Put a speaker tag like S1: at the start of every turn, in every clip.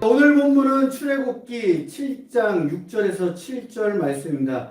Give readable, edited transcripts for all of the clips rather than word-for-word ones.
S1: 오늘 본문은 출애굽기 7장 6절에서 7절 말씀입니다.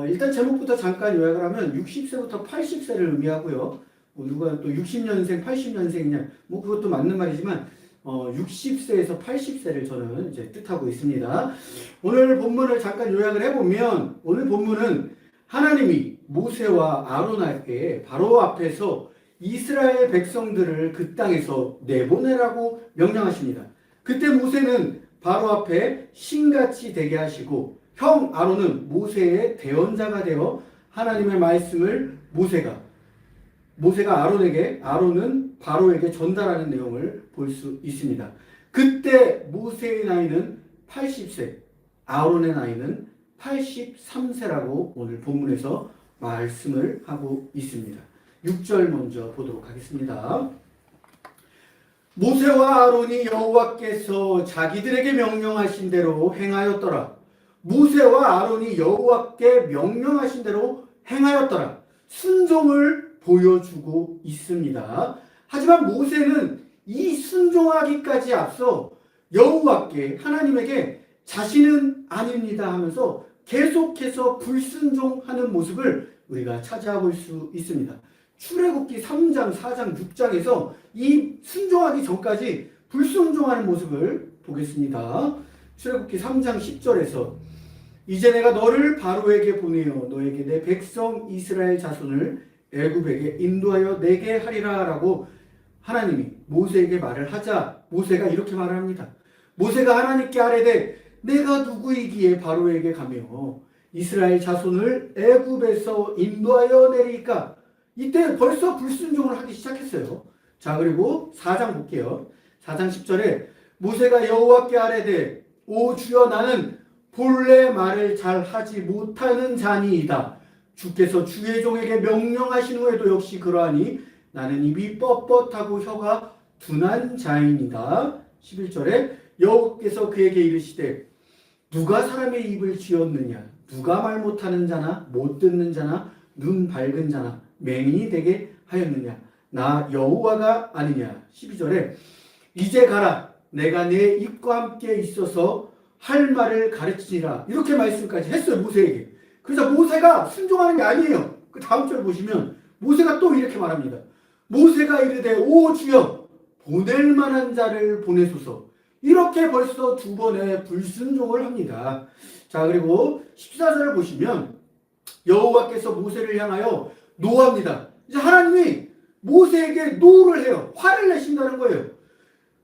S1: 일단 제목부터 잠깐 요약을 하면 60세부터 80세를 의미하고요. 누가 또 60년생, 80년생이냐, 그것도 맞는 말이지만 60세에서 80세를 저는 이제 뜻하고 있습니다. 오늘 본문을 잠깐 요약을 해보면, 오늘 본문은 하나님이 모세와 아론에게 바로 앞에서 이스라엘 백성들을 그 땅에서 내보내라고 명령하십니다. 그때 모세는 바로 앞에 신같이 되게 하시고, 형 아론은 모세의 대언자가 되어 하나님의 말씀을 모세가 아론에게, 아론은 바로에게 전달하는 내용을 볼 수 있습니다. 그때 모세의 나이는 80세, 아론의 나이는 83세라고 오늘 본문에서 말씀을 하고 있습니다. 6절 먼저 보도록 하겠습니다. 모세와 아론이 여호와께서 자기들에게 명령하신 대로 행하였더라. 모세와 아론이 여호와께 명령하신 대로 행하였더라. 순종을 보여주고 있습니다. 하지만 모세는 이 순종하기까지 앞서 여호와께, 하나님에게 자신은 아닙니다 하면서 계속해서 불순종하는 모습을 우리가 찾아볼 수 있습니다. 출애굽기 3장, 4장, 6장에서 이 순종하기 전까지 불순종하는 모습을 보겠습니다. 출애굽기 3장 10절에서 이제 내가 너를 바로에게 보내어 너에게 내 백성 이스라엘 자손을 애굽에게 인도하여 내게 하리라 라고 하나님이 모세에게 말을 하자 모세가 이렇게 말을 합니다. 모세가 하나님께 아뢰되 내가 누구이기에 바로에게 가며 이스라엘 자손을 애굽에서 인도하여 내리까. 이때 벌써 불순종을 하기 시작했어요. 자, 그리고 4장 볼게요. 4장 10절에 모세가 여호와께 아뢰되 오 주여 나는 본래 말을 잘 하지 못하는 자니이다. 주께서 주의 종에게 명령하신 후에도 역시 그러하니 나는 입이 뻣뻣하고 혀가 둔한 자이니다. 11절에 여호와께서 그에게 이르시되 누가 사람의 입을 쥐었느냐? 누가 말 못하는 자나 못 듣는 자나 눈 밝은 자나 맹인이 되게 하였느냐? 나 여호와가 아니냐? 12절에 이제 가라. 내가 내 입과 함께 있어서 할 말을 가르치리라. 이렇게 말씀까지 했어요, 모세에게. 그래서 모세가 순종하는 게 아니에요. 그 다음 절 보시면 모세가 또 이렇게 말합니다. 모세가 이르되 오 주여 보낼 만한 자를 보내소서. 이렇게 벌써 두 번의 불순종을 합니다. 자, 그리고 14절을 보시면 여호와께서 모세를 향하여 노합니다. 이제 하나님이 모세에게 노를 해요. 화를 내신다는 거예요.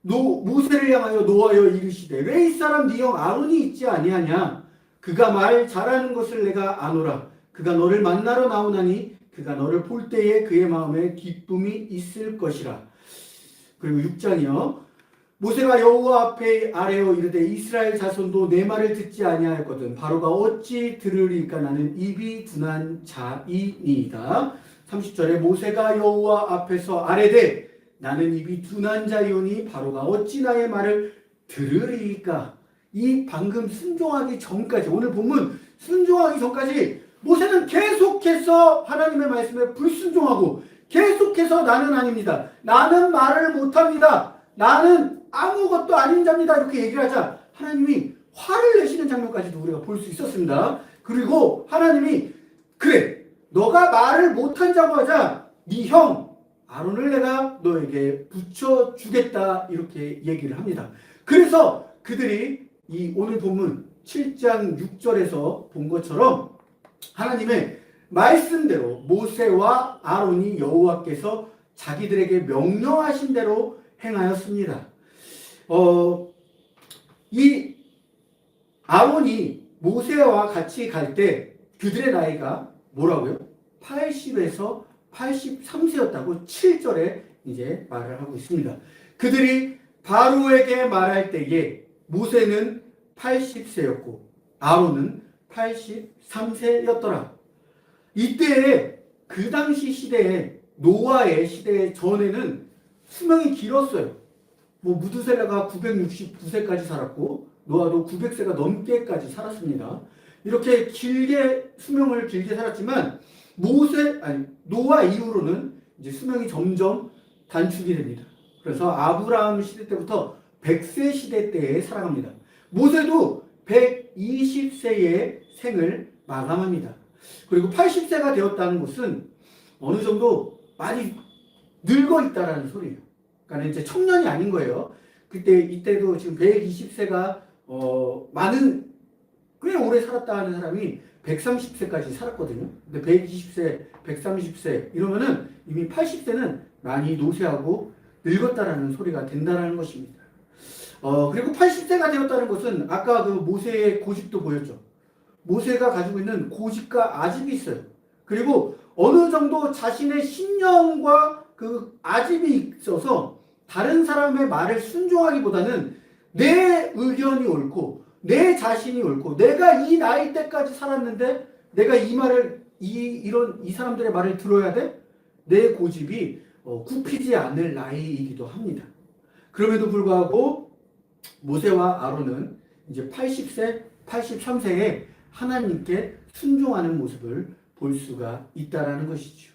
S1: 모세를 향하여 노하여 이르시되 왜 이 사람 네 형 아론이 있지 아니하냐? 그가 말 잘하는 것을 내가 아노라. 그가 너를 만나러 나오나니 그가 너를 볼 때에 그의 마음에 기쁨이 있을 것이라. 그리고 6장이요. 모세가 여호와 앞에 아뢰어 이르되 이스라엘 자손도 내 말을 듣지 아니하였거든 바로가 어찌 들으리까 나는 입이 둔한 자이니이다. 30절에 모세가 여호와 앞에서 아뢰되 나는 입이 둔한 자이오니 바로가 어찌 나의 말을 들으리까. 이 방금 순종하기 전까지, 오늘 본문 순종하기 전까지 모세는 계속해서 하나님의 말씀에 불순종하고 계속해서 나는 아닙니다. 나는 말을 못합니다. 나는 아무것도 아닌 자입니다. 이렇게 얘기를 하자 하나님이 화를 내시는 장면까지도 우리가 볼 수 있었습니다. 그리고 하나님이 그래 너가 말을 못한 자고 하자 네 형 아론을 내가 너에게 붙여주겠다 이렇게 얘기를 합니다. 그래서 그들이 이 오늘 본문 7장 6절에서 본 것처럼 하나님의 말씀대로 모세와 아론이 여호와께서 자기들에게 명령하신 대로 행하였습니다. 이 아론이 모세와 같이 갈 때 그들의 나이가 뭐라고요? 80에서 83세였다고 7절에 이제 말을 하고 있습니다. 그들이 바로에게 말할 때에 모세는 80세였고 아론은 83세였더라. 이때에 그 당시 시대에 노아의 시대 전에는 수명이 길었어요. 무드셀라가 969세까지 살았고 노아도 900세가 넘게까지 살았습니다. 이렇게 수명을 길게 살았지만 노아 이후로는 이제 수명이 점점 단축이 됩니다. 그래서 아브라함 시대 때부터 100세 시대 때에 살아갑니다. 모세도 120세의 생을 마감합니다. 그리고 80세가 되었다는 것은 어느 정도 많이 늙어 있다라는 소리예요. 그러니까 이제 청년이 아닌 거예요. 이때도 지금 120세가 많은 꽤 오래 살았다 하는 사람이 130세까지 살았거든요. 근데 120세, 130세 이러면은 이미 80세는 많이 노쇠하고 늙었다라는 소리가 된다라는 것입니다. 그리고 80세가 되었다는 것은 아까 그 모세의 고집도 보였죠. 모세가 가지고 있는 고집과 아집이 있어요. 그리고 어느 정도 자신의 신념과 그 아집이 있어서 다른 사람의 말을 순종하기보다는 내 의견이 옳고 내 자신이 옳고 내가 이 나이 때까지 살았는데 내가 이 말을 이 사람들의 말을 들어야 돼? 내 고집이 굽히지 않을 나이이기도 합니다. 그럼에도 불구하고 모세와 아론은 이제 80세, 83세에 하나님께 순종하는 모습을 볼 수가 있다라는 것이죠.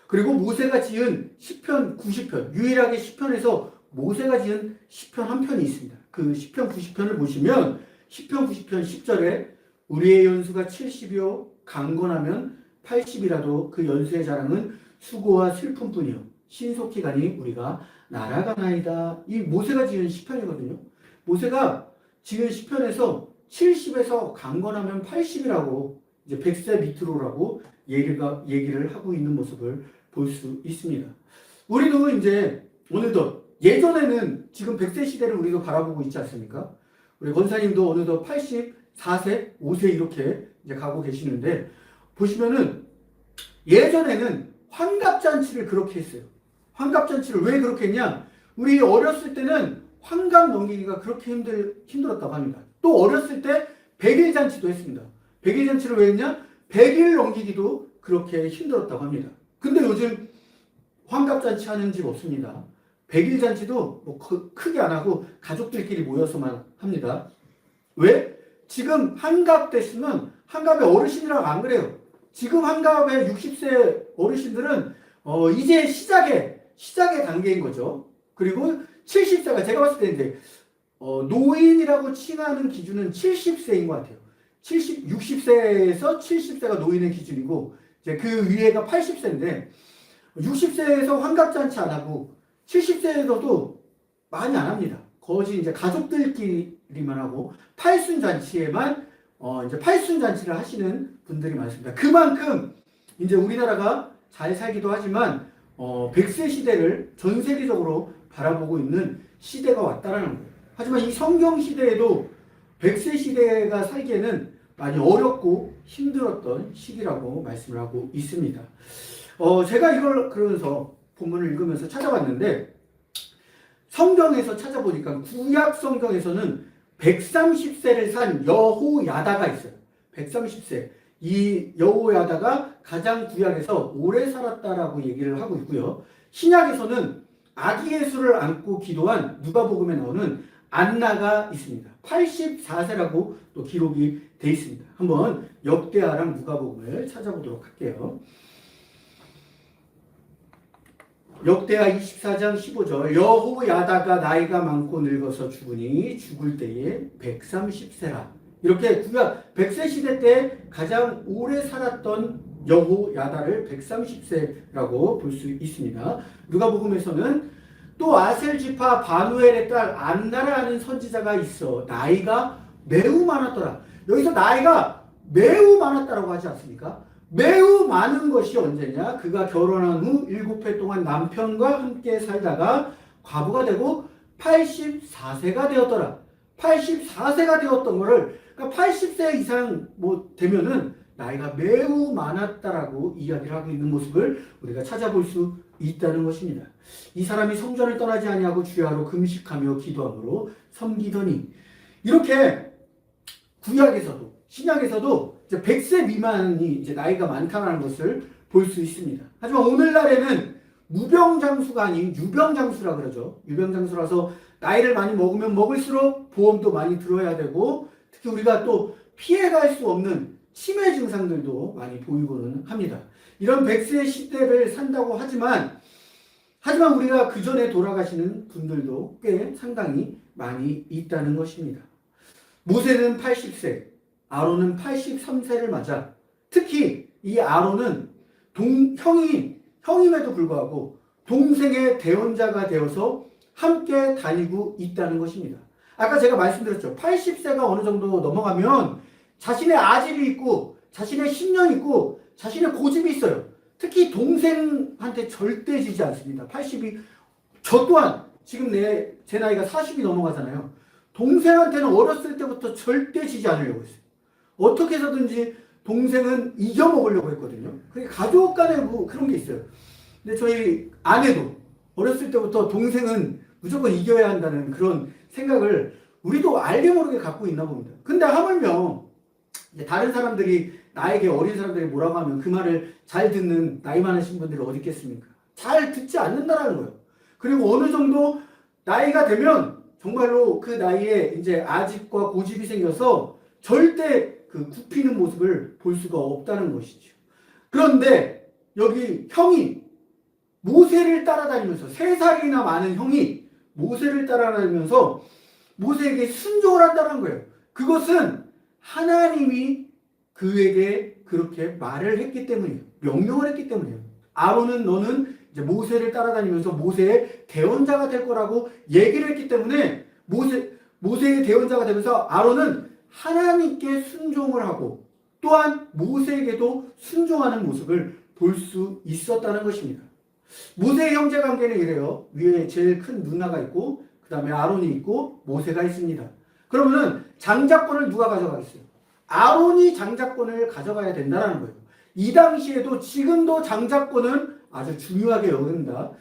S1: 그리고 모세가 지은 시편 90편, 유일하게 시편에서 모세가 지은 시편 한 편이 있습니다. 그 시편 90편을 보시면 시편 90편 10절에 우리의 연수가 70이요 강건하면 80이라도 그 연수의 자랑은 수고와 슬픔뿐이요 신속히 가니 우리가 날아가나이다. 이 모세가 지은 시편이거든요. 모세가 지은 시편에서 70에서 강건하면 80이라고 이제 100세 밑으로라고 얘기를 하고 있는 모습을 볼 수 있습니다. 우리도 이제 어느덧 예전에는 지금 100세 시대를 우리도 바라보고 있지 않습니까? 우리 권사님도 어느덧 84세, 5세 이렇게 이제 가고 계시는데 보시면은 예전에는 환갑잔치를 그렇게 했어요. 환갑잔치를 왜 그렇게 했냐? 우리 어렸을 때는 환갑 넘기기가 그렇게 힘들었다고 합니다. 또 어렸을 때 100일 잔치도 했습니다. 100일 잔치를 왜 했냐? 100일 넘기기도 그렇게 힘들었다고 합니다. 근데 요즘 환갑잔치 하는 집 없습니다. 100일 잔치도 뭐 크게 안 하고 가족들끼리 모여서만 합니다. 왜? 지금 환갑 됐으면 환갑의 어르신이라고 안 그래요. 지금 환갑의 60세 어르신들은 이제 시작의 단계인 거죠. 그리고 70세가 제가 봤을 때 이제 노인이라고 칭하는 기준은 70세인 것 같아요. 60세에서 70세가 노인의 기준이고 이제 그 위에가 80세인데 60세에서 환갑잔치 안 하고 70세에서도 많이 안 합니다. 거의 이제 가족들끼리만 하고 팔순잔치에만 이제 팔순잔치를 하시는 분들이 많습니다. 그만큼 이제 우리나라가 잘 살기도 하지만 100세 시대를 전 세계적으로 바라보고 있는 시대가 왔다라는 거예요. 하지만 이 성경 시대에도 100세 시대가 살기에는 많이 어렵고 힘들었던 시기라고 말씀을 하고 있습니다. 제가 이걸 그러면서 본문을 읽으면서 찾아봤는데 성경에서 찾아보니까 구약 성경에서는 130세를 산 여호야다가 있어요. 130세. 이 여호야다가 가장 구약에서 오래 살았다라고 얘기를 하고 있고요. 신약에서는 아기 예수를 안고 기도한 누가복음에 나오는 안나가 있습니다. 84세라고 또 기록이 되어 있습니다. 한번 역대하랑 누가복음을 찾아보도록 할게요. 역대하 24장 15절 여호야다가 나이가 많고 늙어서 죽으니 죽을 때에 130세라. 이렇게 구약 100세 시대 때 가장 오래 살았던 여호야다를 130세라고 볼 수 있습니다. 누가복음에서는 또 아셀 지파 바누엘의 딸 안나라는 선지자가 있어 나이가 매우 많았더라. 여기서 나이가 매우 많았다라고 하지 않습니까? 매우 많은 것이 언제냐? 그가 결혼한 후 7해 동안 남편과 함께 살다가 과부가 되고 84세가 되었더라. 84세가 되었던 거를 그러니까 80세 이상 뭐 되면은 나이가 매우 많았다라고 이야기를 하고 있는 모습을 우리가 찾아볼 수 있다는 것입니다. 이 사람이 성전을 떠나지 아니하고 주야로 금식하며 기도함으로 섬기더니 이렇게 구약에서도 신약에서도 이제 100세 미만이 이제 나이가 많다는 것을 볼 수 있습니다. 하지만 오늘날에는 무병장수가 아닌 유병장수라 그러죠. 유병장수라서 나이를 많이 먹으면 먹을수록 보험도 많이 들어야 되고 특히 우리가 또 피해갈 수 없는 치매 증상들도 많이 보이고는 합니다. 이런 100세 시대를 산다고 하지만 하지만 우리가 그 전에 돌아가시는 분들도 꽤 상당히 많이 있다는 것입니다. 모세는 80세, 아론은 83세를 맞아 특히 이 아론은 형임에도 불구하고 동생의 대언자가 되어서 함께 다니고 있다는 것입니다. 아까 제가 말씀드렸죠. 80세가 어느 정도 넘어가면 자신의 아집이 있고 자신의 신령이 있고 자신의 고집이 있어요. 특히 동생한테 절대 지지 않습니다. 80이 저 또한 지금 제 나이가 40이 넘어가잖아요. 동생한테는 어렸을 때부터 절대 지지 않으려고 했어요. 어떻게 해서든지 동생은 이겨먹으려고 했거든요. 그게 가족 간에 뭐 그런 게 있어요. 근데 저희 아내도 어렸을 때부터 동생은 무조건 이겨야 한다는 그런 생각을 우리도 알게 모르게 갖고 있나 봅니다. 근데 하물며 다른 사람들이 나에게 어린 사람들이 뭐라고 하면 그 말을 잘 듣는 나이 많으신 분들이 어디 있겠습니까? 잘 듣지 않는다라는 거예요. 그리고 어느 정도 나이가 되면 정말로 그 나이에 이제 아집과 고집이 생겨서 절대 그 굽히는 모습을 볼 수가 없다는 것이죠. 그런데 여기 형이 모세를 따라다니면서 3살이나 많은 형이 모세를 따라다니면서 모세에게 순종을 한다는 거예요. 그것은 하나님이 그에게 그렇게 말을 했기 때문이에요. 명령을 했기 때문이에요. 아론은 너는 이제 모세를 따라다니면서 모세의 대언자가 될 거라고 얘기를 했기 때문에 모세의 대언자가 되면서 아론은 하나님께 순종을 하고 또한 모세에게도 순종하는 모습을 볼 수 있었다는 것입니다. 모세의 형제 관계는 이래요. 위에 제일 큰 누나가 있고 그 다음에 아론이 있고 모세가 있습니다. 그러면은 장자권을 누가 가져가겠어요? 아론이 장자권을 가져가야 된다는 거예요. 이 당시에도 지금도 장자권은 아주 중요하게 여긴다.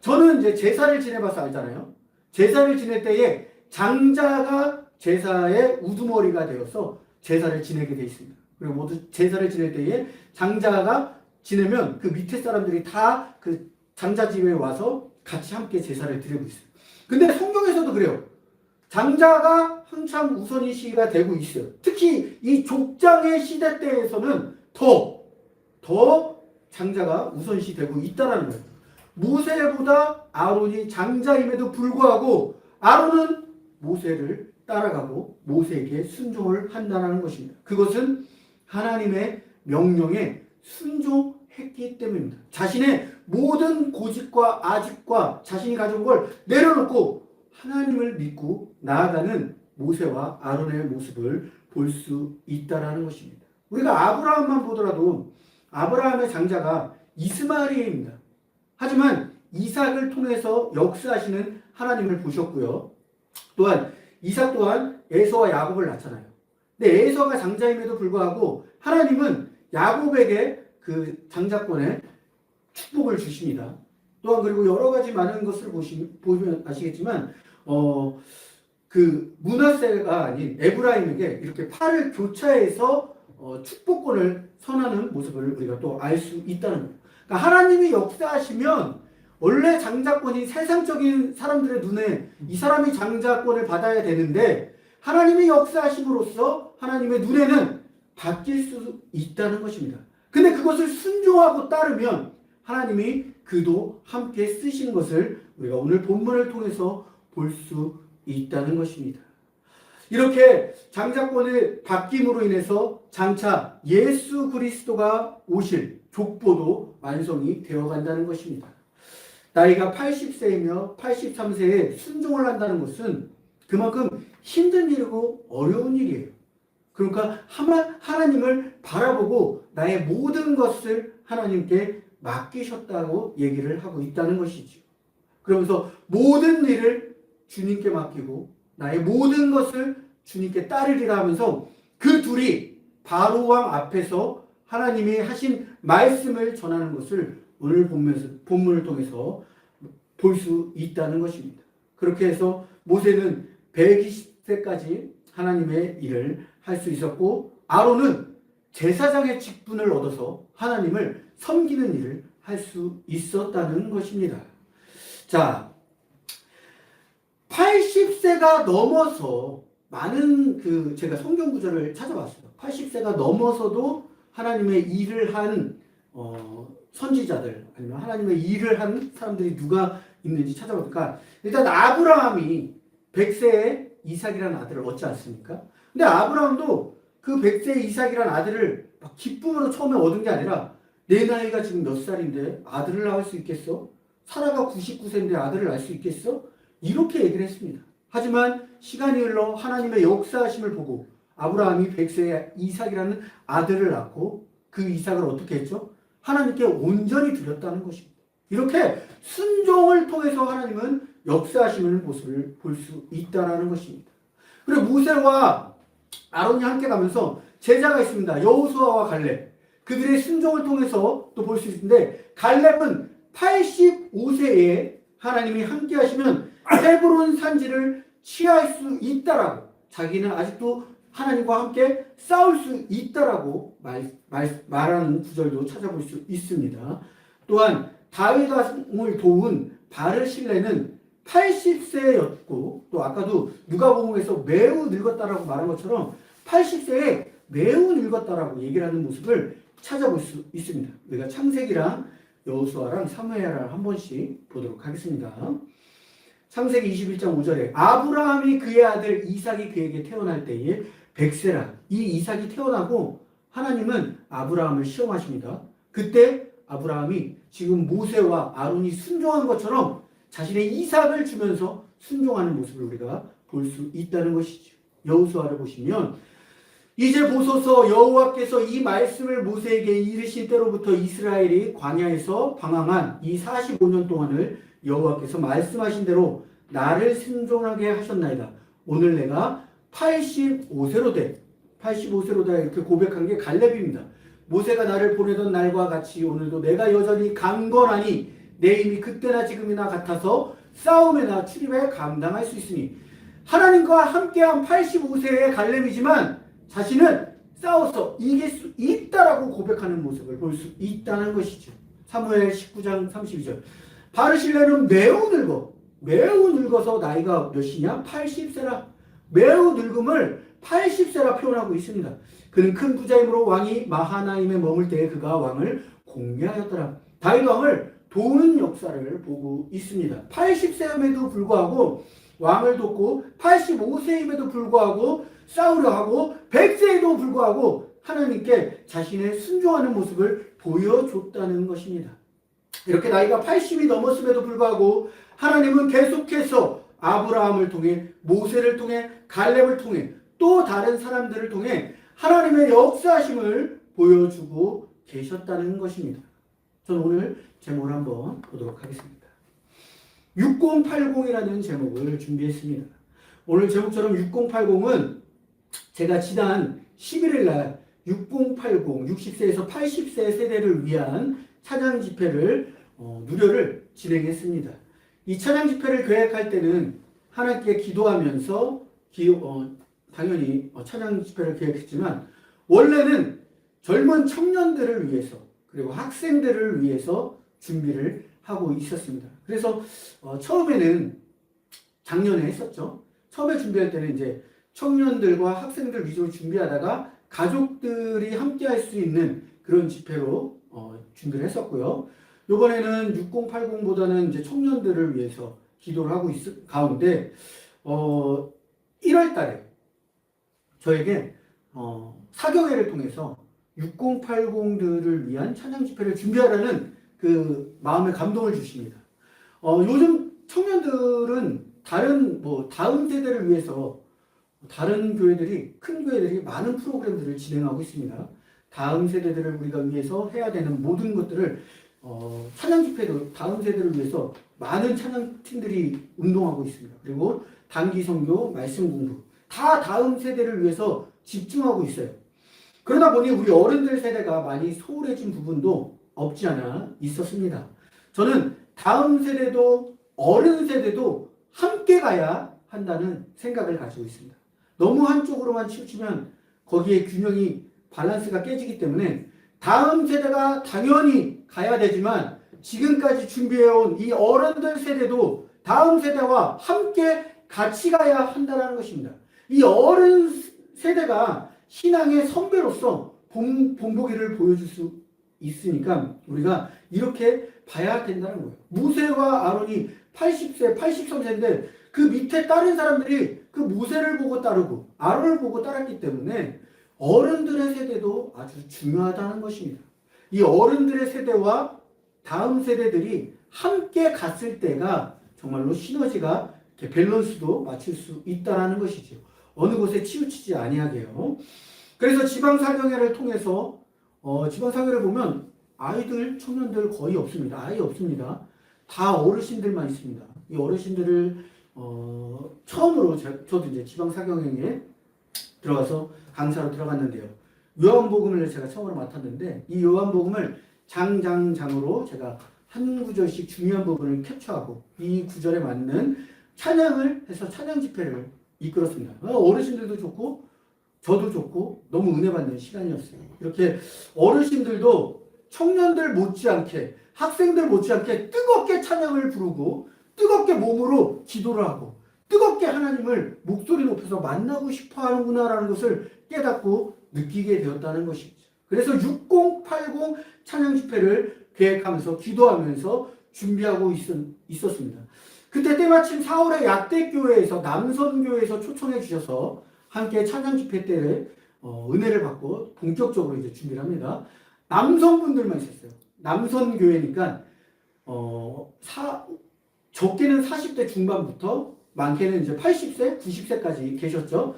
S1: 저는 이제 제사를 지내봐서 알잖아요. 제사를 지낼 때에 장자가 제사의 우두머리가 되어서 제사를 지내게 돼 있습니다. 그리고 모두 제사를 지낼 때에 장자가 지내면 그 밑에 사람들이 다 그 장자 집에 와서 같이 함께 제사를 드리고 있어요. 근데 성경에서도 그래요. 장자가 한참 우선이 시가 되고 있어요. 특히 이 족장의 시대 때에서는 더 장자가 우선시 되고 있다는 거예요. 모세보다 아론이 장자임에도 불구하고 아론은 모세를 따라가고 모세에게 순종을 한다는 것입니다. 그것은 하나님의 명령에 순종했기 때문입니다. 자신의 모든 고집과 아집과 자신이 가져온 걸 내려놓고 하나님을 믿고 나아가는 모세와 아론의 모습을 볼 수 있다는 것입니다. 우리가 아브라함만 보더라도 아브라함의 장자가 이스마엘입니다. 하지만 이삭을 통해서 역사하시는 하나님을 보셨고요. 또한 이삭 또한 에서와 야곱을 낳잖아요. 근데 에서가 장자임에도 불구하고 하나님은 야곱에게 그 장자권에 축복을 주십니다. 또한 그리고 여러 가지 많은 것을 보시면 아시겠지만 그 므낫세가 아닌 에브라임에게 이렇게 팔을 교차해서 축복권을 선하는 모습을 우리가 또 알 수 있다는 거예요. 그러니까 하나님이 역사하시면 원래 장자권이 세상적인 사람들의 눈에 이 사람이 장자권을 받아야 되는데 하나님이 역사하심으로써 하나님의 눈에는 바뀔 수 있다는 것입니다. 근데 그것을 순종하고 따르면 하나님이 그도 함께 쓰시는 것을 우리가 오늘 본문을 통해서 볼 수 있다는 것입니다. 이렇게 장자권의 바뀜으로 인해서 장차 예수 그리스도가 오실 족보도 완성이 되어 간다는 것입니다. 나이가 80세이며 83세에 순종을 한다는 것은 그만큼 힘든 일이고 어려운 일이에요. 그러니까 하나님을 바라보고 나의 모든 것을 하나님께 맡기셨다고 얘기를 하고 있다는 것이죠. 그러면서 모든 일을 주님께 맡기고 나의 모든 것을 주님께 따르리라 하면서 그 둘이 바로왕 앞에서 하나님이 하신 말씀을 전하는 것을 오늘 본문을 통해서 볼 수 있다는 것입니다. 그렇게 해서 모세는 120세까지 하나님의 일을 할 수 있었고 아론은 제사장의 직분을 얻어서 하나님을 섬기는 일을 할 수 있었다는 것입니다. 자, 80세가 넘어서 많은 제가 성경 구절을 찾아봤어요. 80세가 넘어서도 하나님의 일을 한 선지자들 아니면 하나님의 일을 한 사람들이 누가 있는지 찾아보니까 일단 아브라함이 100세에 이삭이라는 아들을 얻지 않습니까? 근데 아브라함도 그 100세의 이삭이라는 아들을 막 기쁨으로 처음에 얻은 게 아니라 내 나이가 지금 몇 살인데 아들을 낳을 수 있겠어? 사라가 99세인데 아들을 낳을 수 있겠어? 이렇게 얘기를 했습니다. 하지만 시간이 흘러 하나님의 역사하심을 보고 아브라함이 100세에 이삭이라는 아들을 낳고 그 이삭을 어떻게 했죠? 하나님께 온전히 드렸다는 것입니다. 이렇게 순종을 통해서 하나님은 역사하시는 모습을 볼 수 있다는 것입니다. 그리고 모세와 아론이 함께 가면서 제자가 있습니다. 여호수아와 갈렙. 그들의 순종을 통해서 또 볼 수 있는데 갈렙은 85세에 하나님이 함께 하시면 헤브론 산지를 취할 수 있다라고, 자기는 아직도 하나님과 함께 싸울 수 있다라고 말하는 구절도 찾아볼 수 있습니다. 또한 다윗 왕을 도운 바르실레는 80세였고 또 아까도 누가복음에서 매우 늙었다라고 말한 것처럼 80세에 매우 늙었다라고 얘기를 하는 모습을 찾아볼 수 있습니다. 우리가 창세기랑 여호수아랑 사무엘을 한 번씩 보도록 하겠습니다. 창세기 21장 5절에 아브라함이 그의 아들 이삭이 그에게 태어날 때에 100세라. 이 이삭이 태어나고 하나님은 아브라함을 시험하십니다. 그때 아브라함이 지금 모세와 아론이 순종한 것처럼 자신의 이삭을 주면서 순종하는 모습을 우리가 볼 수 있다는 것이죠. 여호수아를 보시면 이제 보소서 여호와께서 이 말씀을 모세에게 이르신 때로부터 이스라엘이 광야에서 방황한 이 45년 동안을 여호와께서 말씀하신 대로 나를 순종하게 하셨나이다. 오늘 내가 85세로 돼 이렇게 고백한 게 갈렙입니다. 모세가 나를 보내던 날과 같이 오늘도 내가 여전히 강건하니 내 힘이 그때나 지금이나 같아서 싸움에나 출입에 감당할 수 있으니 하나님과 함께한 85세의 갈렙이지만 자신은 싸워서 이길 수 있다라고 고백하는 모습을 볼 수 있다는 것이죠. 사무엘 19장 32절 바르실레는 매우 늙어서 나이가 몇이냐? 80세라. 매우 늙음을 80세라 표현하고 있습니다. 그는 큰 부자이므로 왕이 마하나임에 머물 때에 그가 왕을 공개하였더라. 다윗 왕을 도우는 역사를 보고 있습니다. 80세임에도 불구하고 왕을 돕고 85세임에도 불구하고 싸우려 하고 100세에도 불구하고 하나님께 자신의 순종하는 모습을 보여줬다는 것입니다. 이렇게 나이가 80이 넘었음에도 불구하고 하나님은 계속해서 아브라함을 통해 모세를 통해 갈렙을 통해 또 다른 사람들을 통해 하나님의 역사하심을 보여주고 계셨다는 것입니다. 저는 오늘 제목을 한번 보도록 하겠습니다. 6080이라는 제목을 준비했습니다. 오늘 제목처럼 6080은 제가 지난 11일 날 6080, 60세에서 80세 세대를 위한 찬양 집회를 누려를 진행했습니다. 이 찬양 집회를 계획할 때는 하나님께 기도하면서 당연히 찬양 집회를 계획했지만 원래는 젊은 청년들을 위해서 그리고 학생들을 위해서 준비를 하고 있었습니다. 그래서 처음에는 작년에 했었죠. 처음에 준비할 때는 이제 청년들과 학생들 위주로 준비하다가 가족들이 함께 할 수 있는 그런 집회로 준비를 했었고요. 이번에는 6080보다는 이제 청년들을 위해서 기도를 하고 있을 가운데 1월 달에 저에게 사교회를 통해서 6080들을 위한 찬양 집회를 준비하라는 그 마음의 감동을 주십니다. 요즘 청년들은 다음 세대를 위해서 다른 교회들이, 큰 교회들이 많은 프로그램들을 진행하고 있습니다. 다음 세대들을 우리가 위해서 해야 되는 모든 것들을 찬양 집회도 다음 세대를 위해서 많은 찬양팀들이 운동하고 있습니다. 그리고 단기 선교, 말씀 공부 다 다음 세대를 위해서 집중하고 있어요. 그러다 보니 우리 어른들 세대가 많이 소홀해진 부분도 없지 않아 있었습니다. 저는 다음 세대도 어른 세대도 함께 가야 한다는 생각을 가지고 있습니다. 너무 한쪽으로만 치우치면 거기에 균형이 밸런스가 깨지기 때문에 다음 세대가 당연히 가야 되지만 지금까지 준비해온 이 어른들 세대도 다음 세대와 함께 같이 가야 한다는 것입니다. 이 어른 세대가 신앙의 선배로서 본보기를 보여줄 수 있으니까 우리가 이렇게 봐야 된다는 거예요. 모세와 아론이 80세, 83세인데 그 밑에 다른 사람들이 그 모세를 보고 따르고 아론을 보고 따랐기 때문에 어른들의 세대도 아주 중요하다는 것입니다. 이 어른들의 세대와 다음 세대들이 함께 갔을 때가 정말로 시너지가 밸런스도 맞출 수 있다는 것이죠. 어느 곳에 치우치지 아니하게요. 그래서 지방사경회를 통해서 지방사경회를 보면 아이들, 청년들 거의 없습니다. 아예 없습니다. 다 어르신들만 있습니다. 이 어르신들을 처음으로 저도 이제 지방사경회에 들어가서 강사로 들어갔는데요. 요한복음을 제가 처음으로 맡았는데 이 요한복음을 장으로 제가 한 구절씩 중요한 부분을 캡처하고 이 구절에 맞는 찬양을 해서 찬양 집회를 이끌었습니다. 어르신들도 좋고 저도 좋고 너무 은혜 받는 시간이었어요. 이렇게 어르신들도 청년들 못지않게 학생들 못지않게 뜨겁게 찬양을 부르고 뜨겁게 몸으로 기도를 하고 뜨겁게 하나님을 목소리 높여서 만나고 싶어 하는구나라는 것을 깨닫고 느끼게 되었다는 것이죠. 그래서 6080 찬양 집회를 계획하면서 기도하면서 준비하고 있었습니다. 그때 때마침 4월에 약대교회에서 남선교회에서 초청해 주셔서 함께 찬양 집회 때를 은혜를 받고 본격적으로 이제 준비를 합니다. 남성분들만 있었어요. 남선교회니까 적게는 40대 중반부터 많게는 이제 80세, 90세까지 계셨죠.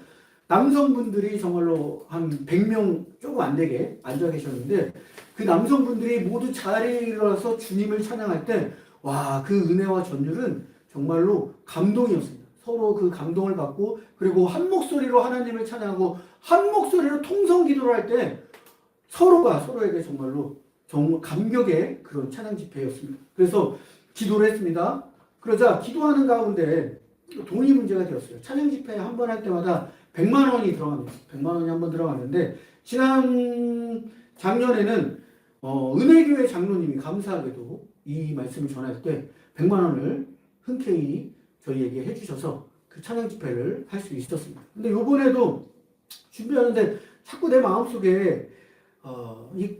S1: 남성분들이 정말로 한 100명 조금 안 되게 앉아 계셨는데 그 남성분들이 모두 자리에 일어나서 주님을 찬양할 때 와, 그 은혜와 전율은 정말로 감동이었습니다. 서로 그 감동을 받고 그리고 한 목소리로 하나님을 찬양하고 한 목소리로 통성 기도를 할 때 서로가 서로에게 정말 감격의 그런 찬양 집회였습니다. 그래서 기도를 했습니다. 그러자 기도하는 가운데 돈이 문제가 되었어요. 찬양 집회 한 번 할 때마다 100만 원이 들어갑니다. 100만 원이 한 번 들어갔는데 작년에는 은혜교회 장로님이 감사하게도 이 말씀을 전할 때 100만 원을 흔쾌히 저희에게 해주셔서 그 찬양 집회를 할 수 있었습니다. 근데 이번에도 준비하는데 자꾸 내 마음속에 이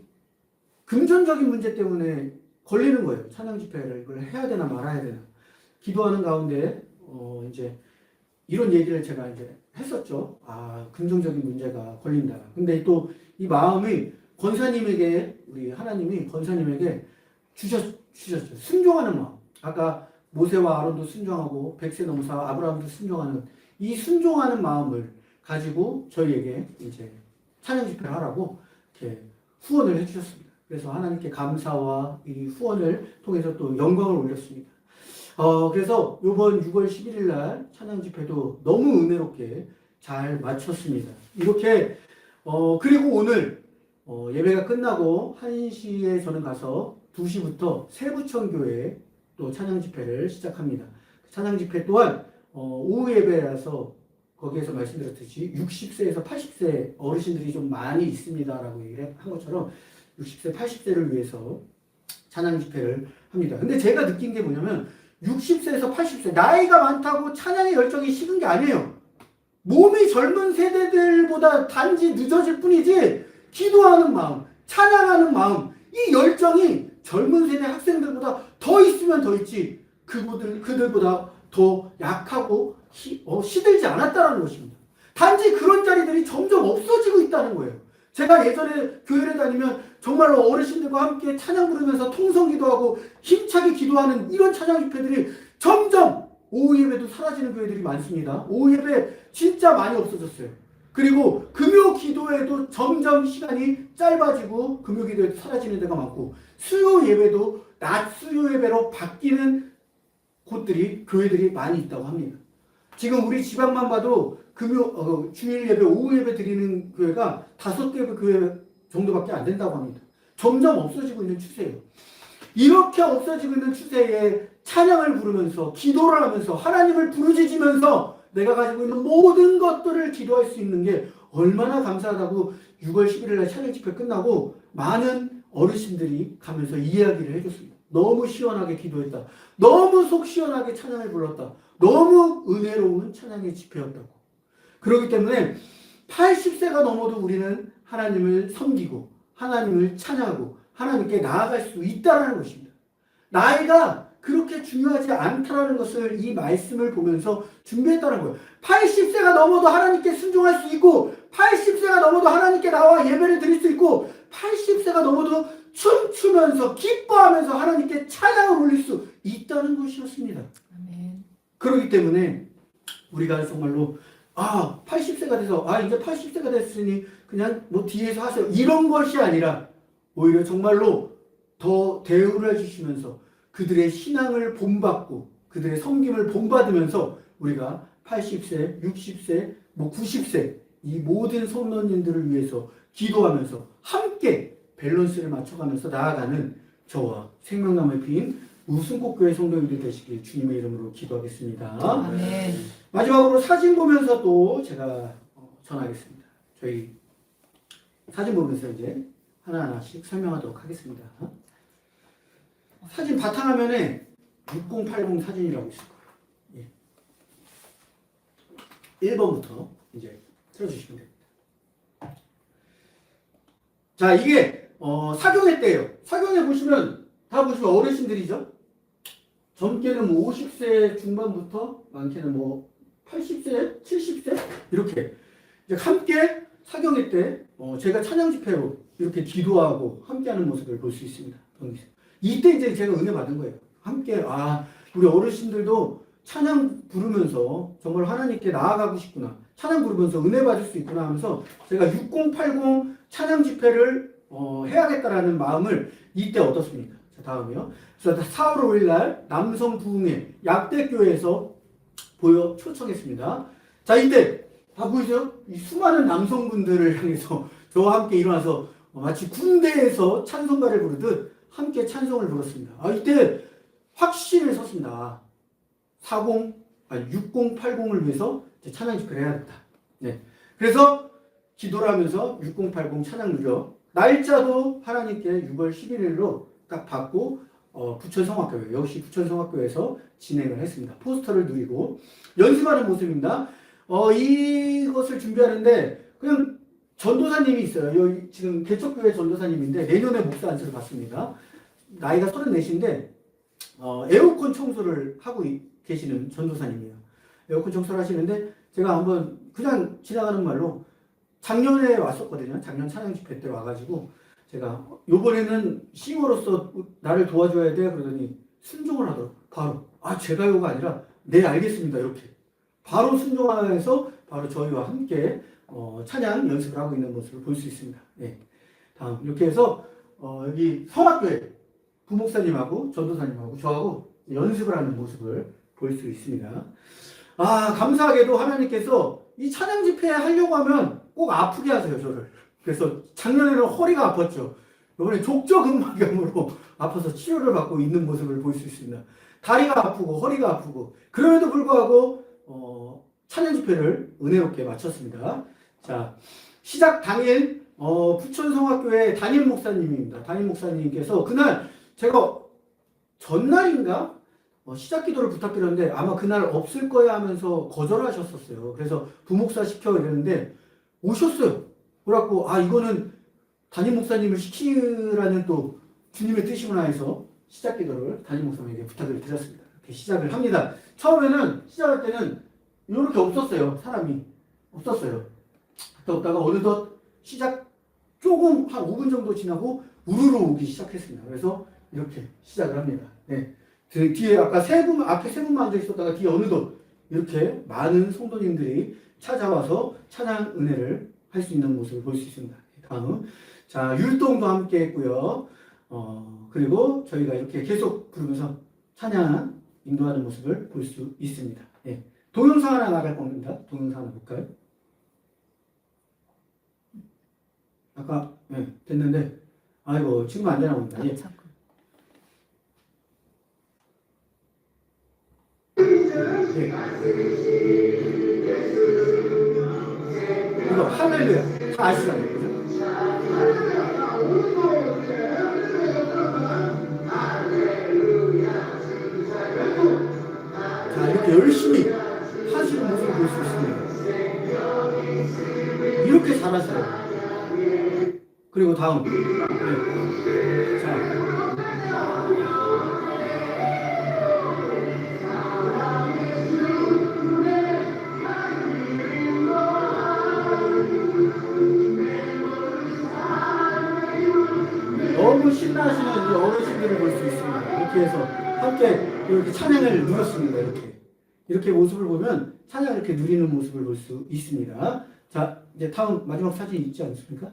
S1: 금전적인 문제 때문에 걸리는 거예요. 찬양 집회를 이걸 해야 되나 말아야 되나. 기도하는 가운데 이제 이런 얘기를 제가 이제 했었죠. 금전적인 문제가 걸린다. 근데 또 이 마음이 권사님에게 우리 하나님이 권사님에게 주셨죠. 순종하는 마음. 아까 모세와 아론도 순종하고 백세 넘사 아브라함도 순종하는 이 순종하는 마음을 가지고 저희에게 이제 찬양 집회를 하라고 이렇게 후원을 해주셨습니다. 그래서 하나님께 감사와 이 후원을 통해서 또 영광을 올렸습니다. 그래서 이번 6월 11일 날 찬양 집회도 너무 은혜롭게 잘 마쳤습니다. 이렇게 그리고 오늘 예배가 끝나고 1시에 저는 가서 2시부터 세부천교회에 또 찬양 집회를 시작합니다. 찬양 집회 또한 오후 예배라서 거기에서 말씀드렸듯이 60세에서 80세 어르신들이 좀 많이 있습니다라고 얘기를 한 것처럼 60세, 80세를 위해서 찬양 집회를 합니다. 근데 제가 느낀 게 뭐냐면 60세에서 80세 나이가 많다고 찬양의 열정이 식은 게 아니에요. 몸이 젊은 세대들보다 단지 늦어질 뿐이지 기도하는 마음, 찬양하는 마음, 이 열정이 젊은 세대 학생들보다 더 있으면 더 있지 그들보다 더 약하고 시들지 않았다는 것입니다. 단지 그런 자리들이 점점 없어지고 있다는 거예요. 제가 예전에 교회를 다니면 정말로 어르신들과 함께 찬양 부르면서 통성 기도하고 힘차게 기도하는 이런 찬양 집회들이 점점 오후 예배도 사라지는 교회들이 많습니다. 오후 예배 진짜 많이 없어졌어요. 그리고 금요 기도에도 점점 시간이 짧아지고 금요 기도에도 사라지는 데가 많고 수요 예배도 낮 수요 예배로 바뀌는 곳들이 교회들이 많이 있다고 합니다. 지금 우리 지방만 봐도 주일 예배, 오후 예배 드리는 교회가 5개 교회 정도밖에 안 된다고 합니다. 점점 없어지고 있는 추세예요. 이렇게 없어지고 있는 추세에 찬양을 부르면서 기도를 하면서 하나님을 부르짖으면서 내가 가지고 있는 모든 것들을 기도할 수 있는 게 얼마나 감사하다고 6월 11일 날 찬양 집회 끝나고 많은 어르신들이 가면서 이야기를 해줬습니다. 너무 시원하게 기도했다. 너무 속 시원하게 찬양을 불렀다. 너무 은혜로운 찬양의 집회였다고. 그렇기 때문에 80세가 넘어도 우리는 하나님을 섬기고 하나님을 찬양하고 하나님께 나아갈 수 있다는 것입니다. 나이가 그렇게 중요하지 않다는 것을 이 말씀을 보면서 준비했다는 거예요. 80세가 넘어도 하나님께 순종할 수 있고 80세가 넘어도 하나님께 나와 예배를 드릴 수 있고 80세가 넘어도 춤추면서 기뻐하면서 하나님께 찬양을 올릴 수 있다는 것이었습니다.
S2: 아멘.
S1: 그렇기 때문에 우리가 정말로 80세가 돼서 이제 80세가 됐으니 그냥 뭐 뒤에서 하세요. 이런 것이 아니라 오히려 정말로 더 대우를 해주시면서 그들의 신앙을 본받고 그들의 섬김을 본받으면서 우리가 80세, 60세, 90세 이 모든 성도님들을 위해서 기도하면서 함께 밸런스를 맞춰가면서 나아가는 저와 생명나무의 피인 우승꽃교회 성도님들 되시길 주님의 이름으로 기도하겠습니다.
S2: 아멘.
S1: 마지막으로 사진 보면서 또 제가 전하겠습니다. 저희 사진 보면서 이제 하나하나씩 설명하도록 하겠습니다. 사진 바탕화면에 6080 사진이라고 있을 거예요. 예. 1번부터 이제 틀어주시면 됩니다. 자, 이게 사경회 때예요. 사경회 보시면 다 보시면 어르신들이죠. 젊게는 뭐 50세 중반부터 많게는 뭐 80세, 70세 이렇게 이제 함께 사경회 때 제가 찬양 집회로 이렇게 기도하고 함께하는 모습을 볼 수 있습니다. 이때 이제 제가 은혜 받은 거예요. 함께 우리 어르신들도 찬양 부르면서 정말 하나님께 나아가고 싶구나. 찬양 부르면서 은혜 받을 수 있구나 하면서 제가 6080 찬양 집회를 해야겠다라는 마음을 이때 얻었습니다. 자, 다음이요. 그래서 4월 5일 날 남성 부흥회 약대교회에서 보여 초청했습니다. 자, 이때 다 보이세요? 이 수많은 남성분들을 향해서 저와 함께 일어나서 마치 군대에서 찬송가를 부르듯 함께 찬송을 불렀습니다. 이때 확신을 섰습니다. 6080을 위해서 찬양 집회를 해야겠다. 네. 그래서 기도를 하면서 6080 찬양 누적 날짜도 하나님께 6월 11일로 딱 받고 부천성악교회 역시 부천성악교회에서 진행을 했습니다. 포스터를 누이고 연습하는 모습입니다. 이것을 준비하는데 그냥 전도사님이 있어요. 여기 지금 개척교회 전도사님인데 내년에 목사 안수를 받습니다. 나이가 34인데 에어컨 청소를 하고 계시는 전도사님이에요. 에어컨 청소를 하시는데 제가 한번 그냥 지나가는 말로 작년에 왔었거든요. 작년 찬양 집회 때 와가지고 제가 요번에는 싱어로서 나를 도와줘야 돼 그러더니 순종을 하더라고요. 바로 제가요가 아니라 네 알겠습니다 이렇게 바로 순종하면서 바로 저희와 함께 찬양 연습을 하고 있는 모습을 볼 수 있습니다. 네. 다음 이렇게 해서 여기 성악교회 부목사님하고 전도사님하고 저하고 연습을 하는 모습을 볼 수 있습니다. 감사하게도 하나님께서 이 찬양 집회 하려고 하면 꼭 아프게 하세요 저를. 그래서 작년에는 허리가 아팠죠. 이번에 족저근막염으로 아파서 치료를 받고 있는 모습을 볼 수 있습니다. 다리가 아프고 허리가 아프고 그럼에도 불구하고 찬양 집회를 은혜롭게 마쳤습니다. 자, 시작 당일 부천성악교회 담임 목사님입니다. 담임 목사님께서 그날 제가 전날인가 시작 기도를 부탁드렸는데 아마 그날 없을 거야 하면서 거절하셨었어요. 그래서 부목사 시켜 이랬는데 오셨어요. 그래갖고 이거는 담임 목사님을 시키라는 또 주님의 뜻이구나 해서 시작 기도를 담임 목사님에게 부탁을 드렸습니다. 이렇게 시작을 합니다. 처음에는 시작할 때는 이렇게 없었어요. 사람이 없었어요. 갔다 오다가 어느덧 시작 조금 한 5분 정도 지나고 우르르 오기 시작했습니다. 그래서 이렇게 시작을 합니다. 네. 뒤에 아까 앞에 세 분만 앉아 있었다가 뒤에 어느덧 이렇게 많은 성도님들이 찾아와서 찬양 은혜를 할 수 있는 모습을 볼 수 있습니다. 다음, 자, 율동도 함께 했고요. 그리고 저희가 이렇게 계속 부르면서 찬양 인도하는 모습을 볼 수 있습니다. 네. 동영상 하나 나갈 겁니다. 동영상 하나 볼까요? 아까 됐는데 지금 안 되나 봅니다. 예. 네. 이거 할렐루야 다 아시잖아요. 그죠? 자, 이렇게 열심히 하시는 모습을 볼 수 있습니다. 이렇게 잘하세요. 그리고 다음 네. 자, 너무 신나하시는 이 어르신들을 볼 수 있습니다. 이렇게 해서 함께 이렇게 찬양을 누렸습니다. 이렇게 모습을 보면 찬양을 이렇게 누리는 모습을 볼 수 있습니다. 자, 이제 다음 마지막 사진 있지 않습니까?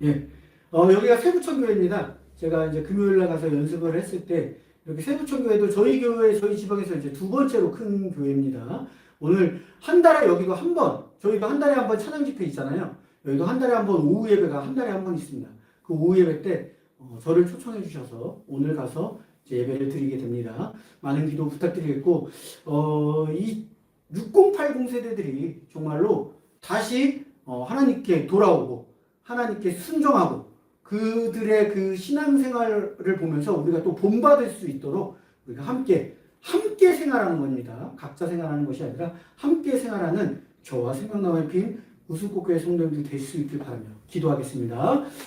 S1: 예. 여기가 세부천교회입니다. 제가 이제 금요일 날 가서 연습을 했을 때 이렇게 세부천교회도 저희 교회, 저희 지방에서 이제 두 번째로 큰 교회입니다. 오늘 한 달에 여기도 한 번, 저희도 한 달에 한 번 찬양 집회 있잖아요. 여기도 한 달에 한 번 오후 예배가 한 달에 한 번 있습니다. 그 오후 예배 때 저를 초청해 주셔서 오늘 가서 이제 예배를 드리게 됩니다. 많은 기도 부탁드리겠고, 이 6080 세대들이 정말로 다시 하나님께 돌아오고 하나님께 순종하고 그들의 그 신앙생활을 보면서 우리가 또 본받을 수 있도록 우리가 함께 생활하는 겁니다. 각자 생활하는 것이 아니라 함께 생활하는 저와 생명나무의 핀 우수꽃교회 성도님들이 될 수 있길 바라며 기도하겠습니다.